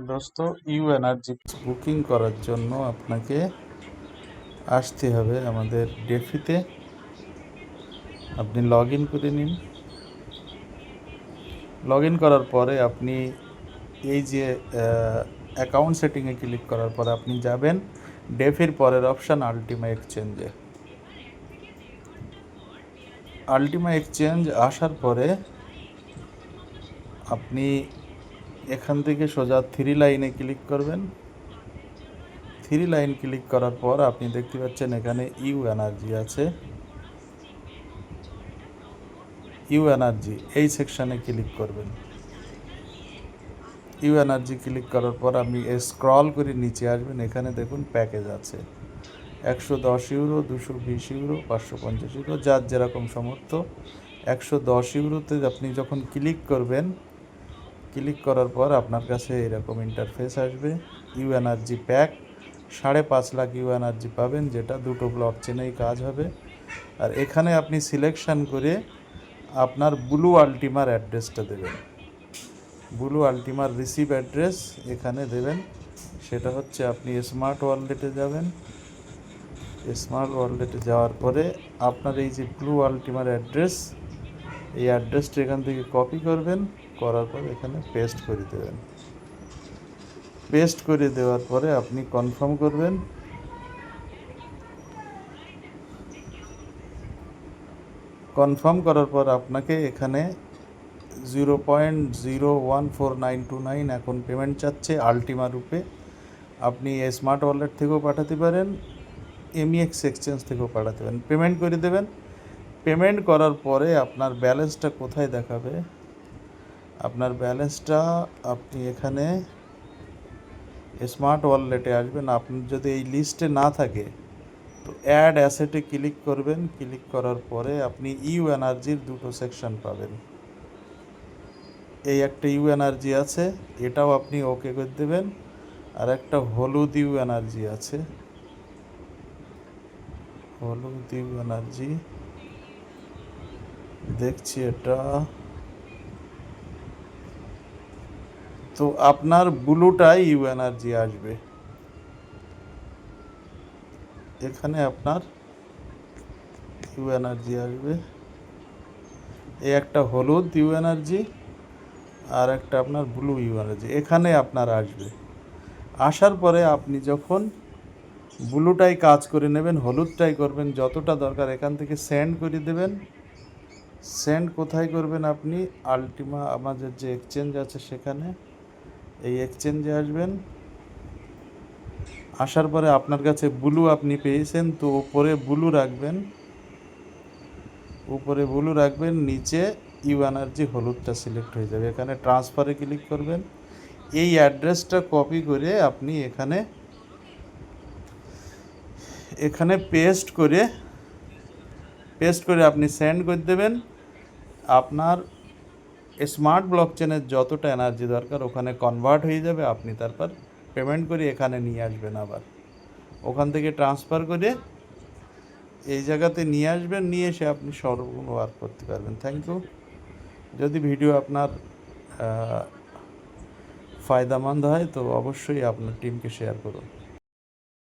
দোস্ত, you energy booking করার জন্য আপনাকে আসতে হবে আমাদের ডেফিতে। আপনি লগ ইন করে নিন। লগ ইন করার পরে আপনি এই যে অ্যাকাউন্ট সেটিংয়ে ক্লিক করার পরে আপনি যাবেন ডেফির পরের অপশান আলটিমা এক্সচেঞ্জে। আলটিমা এক্সচেঞ্জ আসার পরে আপনি এখান থেকে সোজা থ্রি লাইনে ক্লিক করবেন। থ্রি লাইন ক্লিক করার পর আপনি দেখতে পাচ্ছেন এখানে ইউ এনার্জি আছে। ইউ এনার্জি এই সেকশানে ক্লিক করবেন। ইউ এনার্জি ক্লিক করার পর আপনি স্ক্রল করে নিচে আসবেন। এখানে দেখুন প্যাকেজ আছে 110 ইউরো, 220 ইউরো, 550 ইউরো, যার যেরকম সমর্থ। 110 ইউরোতে আপনি যখন ক্লিক করবেন, ক্লিক করার পর আপনার কাছে এরকম ইন্টারফেস আসবে। U energy pack 5.5 lakh U energy পাবেন, যেটা দুটো ব্লক চেনেই কাজ হবে। আর এখানে আপনি সিলেকশান করে আপনার ব্লু আলটিমার অ্যাড্রেসটা দেবেন। ব্লু আলটিমার রিসিভ অ্যাড্রেস এখানে দেবেন। সেটা হচ্ছে আপনি স্মার্ট ওয়ালেটে যাবেন। স্মার্ট ওয়ালেটে যাওয়ার পরে আপনার এই যে ব্লু আলটিমার অ্যাড্রেস, এই অ্যাড্রেসটা এখান থেকে কপি করবেন, করার পর এখানে পেস্ট করে দেবেন। পেস্ট করে দেওয়ার পরে আপনি কনফার্ম করবেন। কনফার্ম করার পর আপনাকে এখানে 0.014929 এখন পেমেন্ট চাচ্ছে আলটিমা রূপে। আপনি স্মার্ট ওয়ালেট থেকেও পাঠাতে পারেন, এমইএক্স এক্সচেঞ্জ থেকেও পাঠাতে পারেন। পেমেন্ট করে দেবেন। পেমেন্ট করার পরে আপনার ব্যালেন্সটা কোথায় দেখাবে? আপনার ব্যালেন্সটা আপনি এখানে স্মার্ট ওয়ালেটে আসবেন। আপনার যদি এই লিস্টে না থাকে তো অ্যাড অ্যাসেটে ক্লিক করবেন। ক্লিক করার পরে আপনি ইউ এনার্জির দুটো সেকশন পাবেন। এই একটা ইউ এনার্জি আছে, এটাও আপনি ওকে করে দেবেন। আর একটা হলুদ ইউ এনার্জি আছে, হলুদ ইউ এনার্জি দেখছি এটা। তো আপনার ব্লুটাই ইউ এনার্জি আসবে। এখানে আপনার ইউ এনার্জি আসবে। এই একটা হলুদ ইউ এনার্জি আর একটা আপনার ব্লু ইউ এনার্জি এখানে আপনার আসবে। আসার পরে আপনি যখন ব্লুটাই কাজ করে নেবেন, হলুদটাই করবেন, যতটা দরকার এখান থেকে সেন্ড করে দেবেন। সেন্ড কোথায় করবেন? আপনি আলটিমা আমাদের যে এক্সচেঞ্জ আছে সেখানে, এই এক্সচেঞ্জে আসবেন। আসার পরে আপনার কাছে ব্লু আপনি পেয়েছেন, তো উপরে ব্লু রাখবেন, উপরে ব্লু রাখবেন, নিচে ইউ এনার্জি হলুদটা সিলেক্ট হয়ে যাবে। এখানে ট্রান্সফারে ক্লিক করবেন। এই অ্যাড্রেসটা কপি করে আপনি এখানে পেস্ট করে আপনি সেন্ড করে দেবেন। আপনার স্মার্ট ব্লক চেনের যতটা এনার্জি দরকার ওখানে কনভার্ট হয়ে যাবে। আপনি তারপর পেমেন্ট করে এখানে নিয়ে আসবেন, আবার ওখান থেকে ট্রান্সফার করে এই জায়গাতে নিয়ে আসবেন। নিয়ে এসে আপনি সর্বগুলো ওয়ার্ক করতে পারবেন। Thank you. যদি ভিডিও আপনার ফায়দামন্দ হয় তো অবশ্যই আপনার টিমকে শেয়ার করুন।